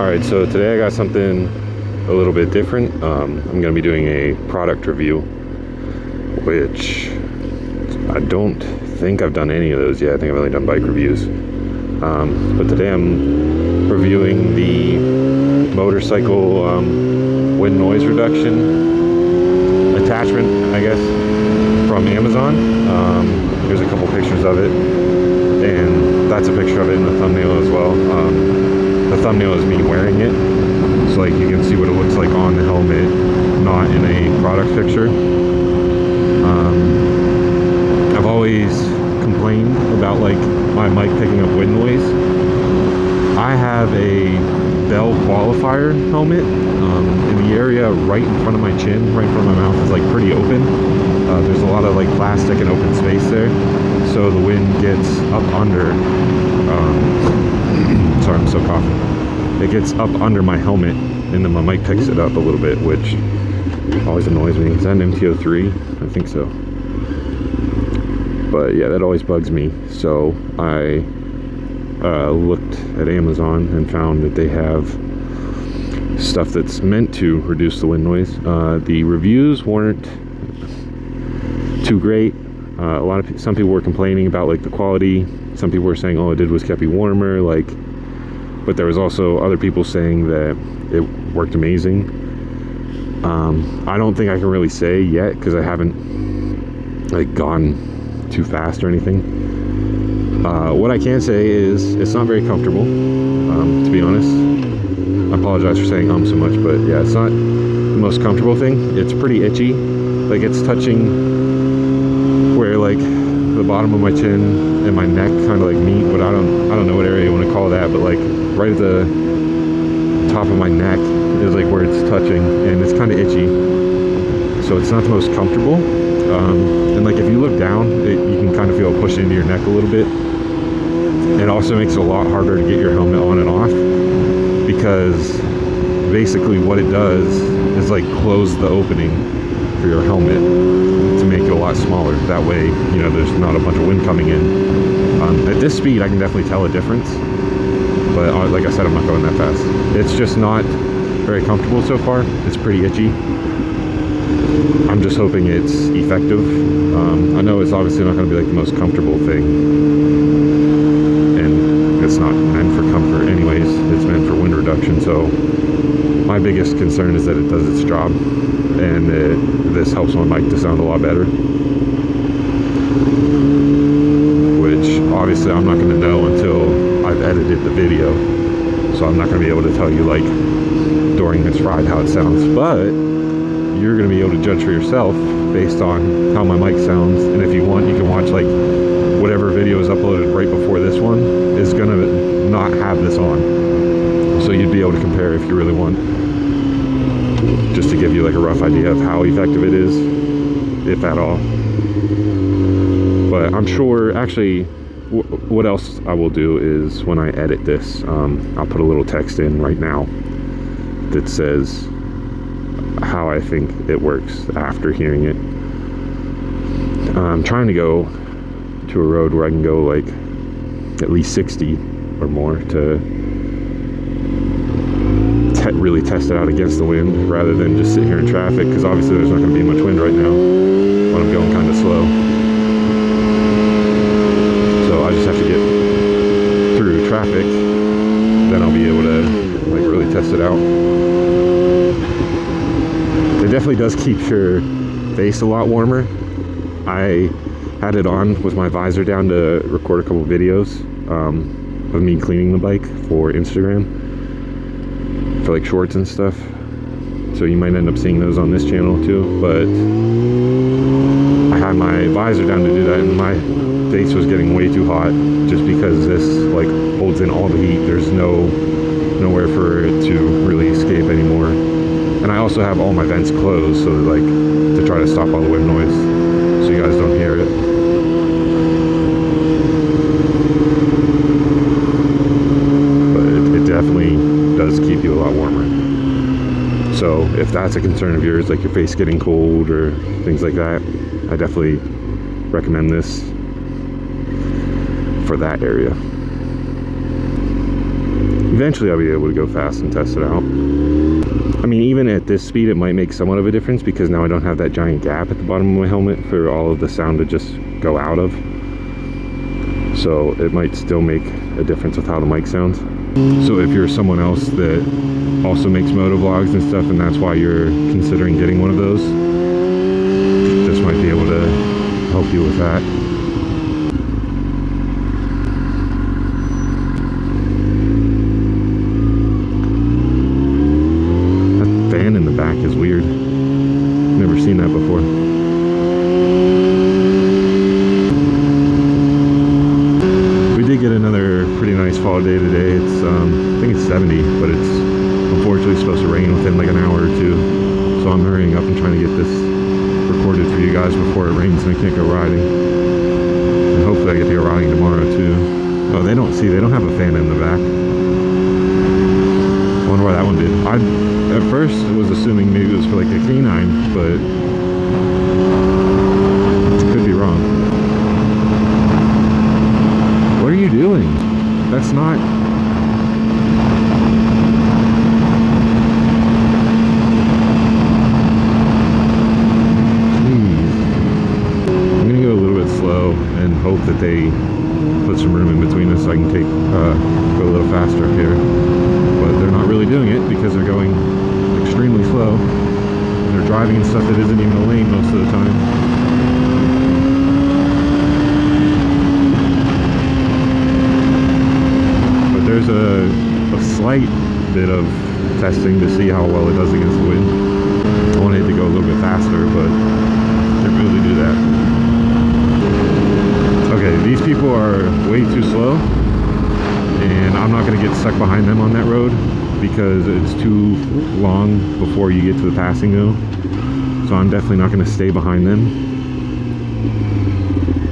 Alright, so today I got something a little bit different. I'm going to be doing a product review, which I don't think I've done any of those yet. I think I've only done bike reviews. But today I'm reviewing the motorcycle wind noise reduction attachment, I guess, from Amazon. Here's a couple pictures of it, and that's a picture of it in the thumbnail as well. The thumbnail is me wearing it, so like you can see what it looks like on the helmet, not in a product picture. I've always complained about like my mic picking up wind noise. I have a Bell Qualifier helmet in the area right in front of my chin, right in front of my mouth is like pretty open. There's a lot of like plastic and open space there, so the wind gets up under. Sorry, I'm so coughing. It gets up under my helmet, and then my mic picks it up a little bit, which always annoys me. Is that an MT-03? I think so. But yeah, that always bugs me. So I looked at Amazon and found that they have stuff that's meant to reduce the wind noise. The reviews weren't too great. Some people were complaining about like the quality. Some people were saying all it did was kept me warmer, like, but there was also other people saying that it worked amazing. I don't think I can really say yet because I haven't like gone too fast or anything. What I can say is it's not very comfortable, to be honest. I apologize for saying so much, but yeah, it's not the most comfortable thing. It's pretty itchy, like it's touching where like the bottom of my chin and my neck kind of like meet, but I don't know what area you want to call that, but like right at the top of my neck is like where it's touching, and it's kind of itchy, so it's not the most comfortable. And like if you look down, you can kind of feel it push into your neck a little bit. It also makes it a lot harder to get your helmet on and off, because basically what it does is like close the opening for your helmet to make it a lot smaller. That way, you know, there's not a bunch of wind coming in. At this speed, I can definitely tell a difference, but like I said, I'm not going that fast. It's just not very comfortable so far. It's pretty itchy. I'm just hoping it's effective. I know it's obviously not going to be like the most comfortable thing, and it's not meant for comfort anyways. It's meant for wind reduction, so my biggest concern is that it does its job, and this helps my mic to sound a lot better, which obviously I'm not going to know until I've edited the video, so I'm not going to be able to tell you like during this ride how it sounds, but you're going to be able to judge for yourself based on how my mic sounds. And if you want, you can watch like whatever video is uploaded right before this one is going to not have this on, so you'd be able to compare if you really want, just to give you like a rough idea of how effective it is, if at all. But I'm sure, actually, what else I will do is when I edit this, I'll put a little text in right now that says how I think it works after hearing it. I'm trying to go to a road where I can go like at least 60 or more to really test it out against the wind, rather than just sit here in traffic, because obviously there's not going to be much wind right now when I'm going kind of slow. So I just have to get through traffic, then I'll be able to like really test it out. It definitely does keep your face a lot warmer. I had it on with my visor down to record a couple videos of me cleaning the bike for Instagram, for like shorts and stuff. So you might end up seeing those on this channel too, but I had my visor down to do that, and my face was getting way too hot just because this like holds in all the heat. There's nowhere for it to really escape anymore. And I also have all my vents closed, so like to try to stop all the wind noise so you guys don't hear it. But it definitely does keep you a lot warmer. So if that's a concern of yours, like your face getting cold or things like that, I definitely recommend this for that area. Eventually I'll be able to go fast and test it out. I mean, even at this speed, it might make somewhat of a difference because now I don't have that giant gap at the bottom of my helmet for all of the sound to just go out of. So it might still make a difference with how the mic sounds. So if you're someone else that also makes motovlogs and stuff, and that's why you're considering getting one of those, this might be able to help you with that. Back is weird. Never seen that before. We did get another pretty nice fall day today. It's I think it's 70, but it's unfortunately supposed to rain within like an hour or two. So I'm hurrying up and trying to get this recorded for you guys before it rains and I can't go riding. And hopefully I get to go riding tomorrow too. Oh, they don't have a fan in the back. I wonder why that one did. At first, I was assuming maybe it was for like a canine, but could be wrong. What are you doing? That's not... Jeez. I'm gonna go a little bit slow and hope that they put some room in between us so I can go a little faster up here. But they're not really doing it because they're going extremely slow. They're driving in stuff that isn't even a lane most of the time. But there's a slight bit of testing to see how well it does against the wind. I wanted it to go a little bit faster, but didn't really do that. Okay, these people are way too slow, and I'm not going to get stuck behind them on that road because it's too long before you get to the passing though. So I'm definitely not going to stay behind them.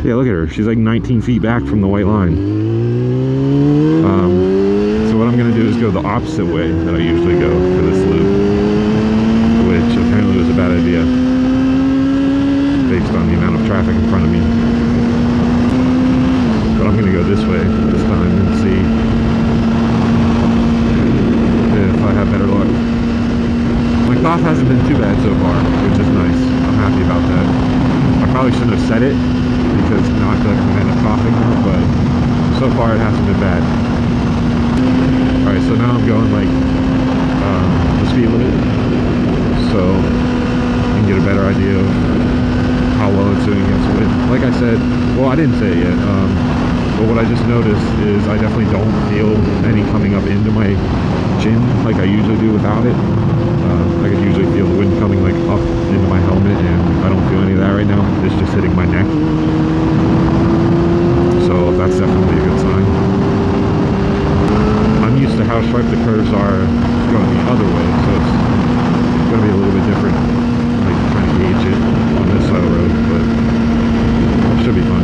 Yeah, look at her. She's like 19 feet back from the white line. So what I'm going to do is go the opposite way that I usually go for this loop, which apparently was a bad idea based on the amount of traffic in front of me. But I'm going to go this way this time and see if I have better luck. My cough hasn't been too bad so far, which is nice. I'm happy about that. I probably shouldn't have said it because now I feel like I'm going to end up coughing now, but so far it hasn't been bad. Alright, so now I'm going like the speed limit, so you can get a better idea of how well it's doing against the wind. Like I said, well, I didn't say it yet, but what I just noticed is I definitely don't feel any coming up into my chin like I usually do without it. I can usually feel the wind coming like up into my helmet, and I don't feel any of that right now. It's just hitting my neck. So that's definitely a good sign. I'm used to how sharp the curves are going the other way, so it's going to be a little bit different, like trying to gauge it on this side of the road, but it should be fun.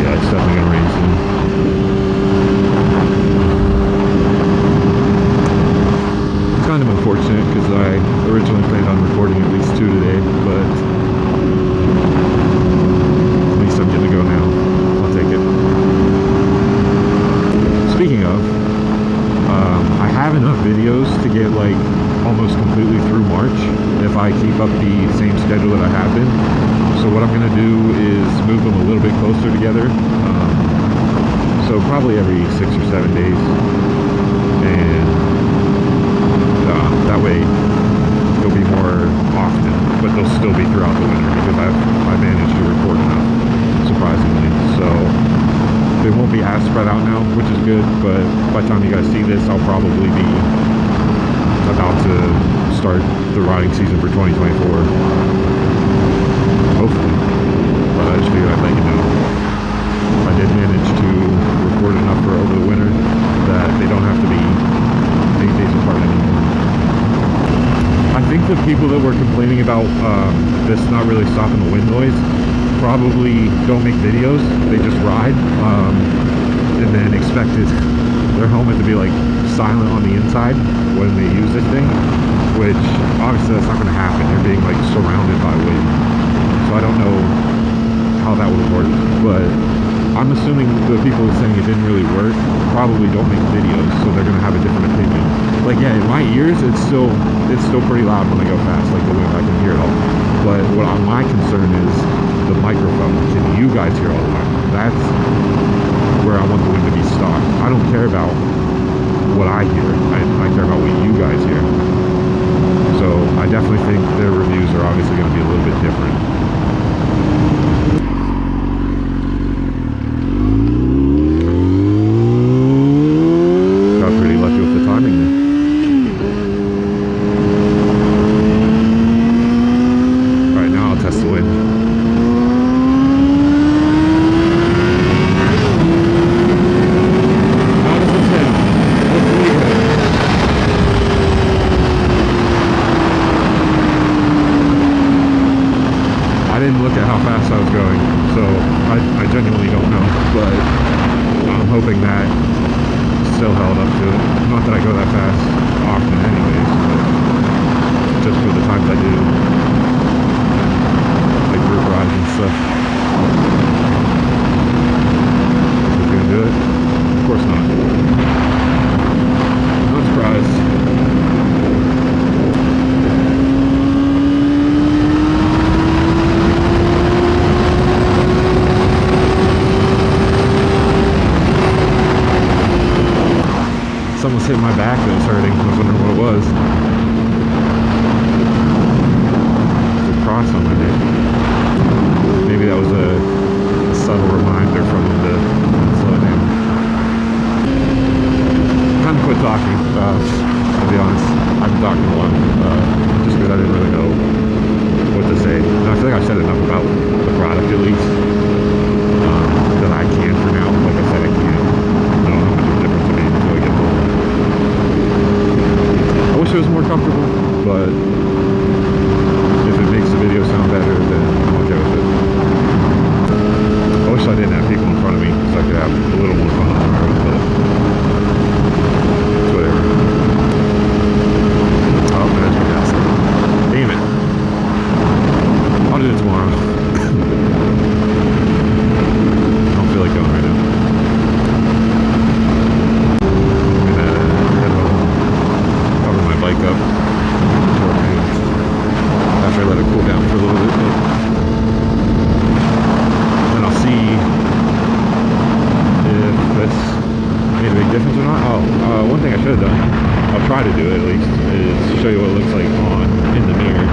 Yeah, it's definitely going to rain soon. It's kind of unfortunate because I originally planned on recording at least 2 today, but at least I'm getting to go now. I'll take it. Speaking of, I have enough videos to get like almost completely through March if I keep up the same schedule that I have been. So what I'm going to do is move them a little bit closer together. So probably every 6 or 7 days. And that way they'll be more often, but they'll still be throughout the winter because I managed to record enough, surprisingly. So they won't be as spread out now, which is good, but by the time you guys see this, I'll probably be about to start the riding season for 2024. Hopefully. But I just figured I'd let you know. I did manage to record enough for over the winter that they don't have to be 8 days apart anymore. I think the people that were complaining about this not really stopping the wind noise probably don't make videos, they just ride, and then expected their helmet to be like silent on the inside when they use this thing, which obviously that's not going to happen. You're being like surrounded by wind, so I don't know how that would work, but I'm assuming the people saying it didn't really work probably don't make videos, so they're gonna have a different opinion. Like, yeah, in my ears, it's still pretty loud when I go fast, like the wind, I can hear it all. But my concern is the microphone. Can you guys hear all the time? That's where I want the wind to be stopped. I don't care about what I hear. I care about what you guys hear. So I definitely think their reviews are obviously going to be a little bit different. Got pretty lucky with the timing there. All right, now I'll test the wind. Look at how fast I was going, so I genuinely don't know, but I'm hoping that still held up to it. Not that I go that fast often anyways, but just for the times I do, like group rides and stuff. Is it gonna do it? Of course not. Not surprised. Someone's hit my back that was hurting. I was wondering what it was. There's a cross on my neck. Maybe that was a subtle reminder from them to slow down. Time to quit talking. I'll be honest. I've been talking a lot. Just because I didn't really know what to say. And I feel like I've said enough about the product at least. That I can for now. Like I said, I can't. I don't know how much of a difference it made until I get home. I wish it was more comfortable, but if it makes the video sound better, then I'm okay with it. I wish I didn't have people in front of me so I could have a little more fun on the road, but it's whatever. Oh, there's my gas. Damn it. I'll do it tomorrow. I don't feel like going right now. Bike up after I let it cool down for a little bit, but then I'll see if this made a big difference or not. Oh, one thing I should have done, I'll try to do it at least, is show you what it looks like on in the mirror.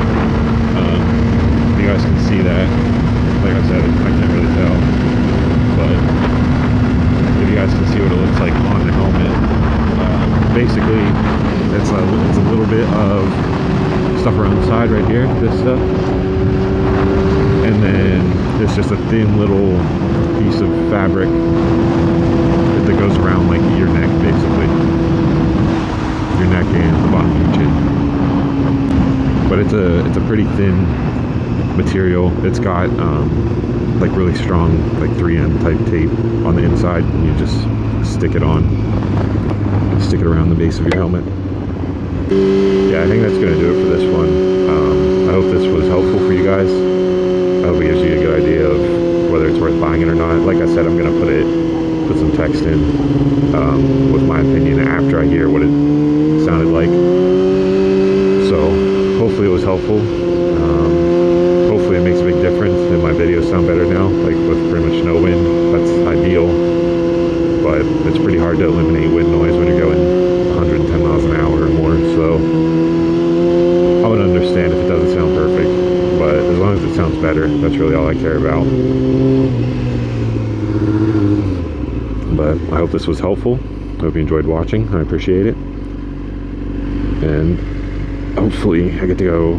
You guys can see that. Like I said, I can't really tell, but if you guys can see what it looks like on the helmet, basically it's a little bit of stuff around the side right here, this stuff, and then it's just a thin little piece of fabric that goes around like your neck, basically your neck and the bottom of your chin. But it's a pretty thin material. It's got like really strong like 3M type tape on the inside, and you just stick it around the base of your helmet. Yeah, I think that's going to do it for this one. I hope this was helpful for you guys. I hope it gives you a good idea of whether it's worth buying it or not. Like I said, I'm going to put some text in with my opinion after I hear what it sounded like. So hopefully it was helpful. Hopefully it makes a big difference and my videos sound better now, like with pretty much no wind. That's ideal, but it's pretty hard to eliminate wind noise when you're going 110 miles an hour or more. So I would understand if it doesn't sound perfect, but as long as it sounds better, that's really all I care about. But I hope this was helpful. I hope you enjoyed watching. I appreciate it. And hopefully I get to go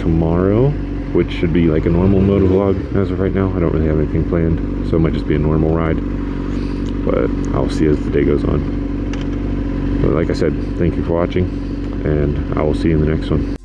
tomorrow, which should be like a normal motovlog as of right now. I don't really have anything planned, so it might just be a normal ride. But I'll see as the day goes on. But like I said, thank you for watching, and I will see you in the next one.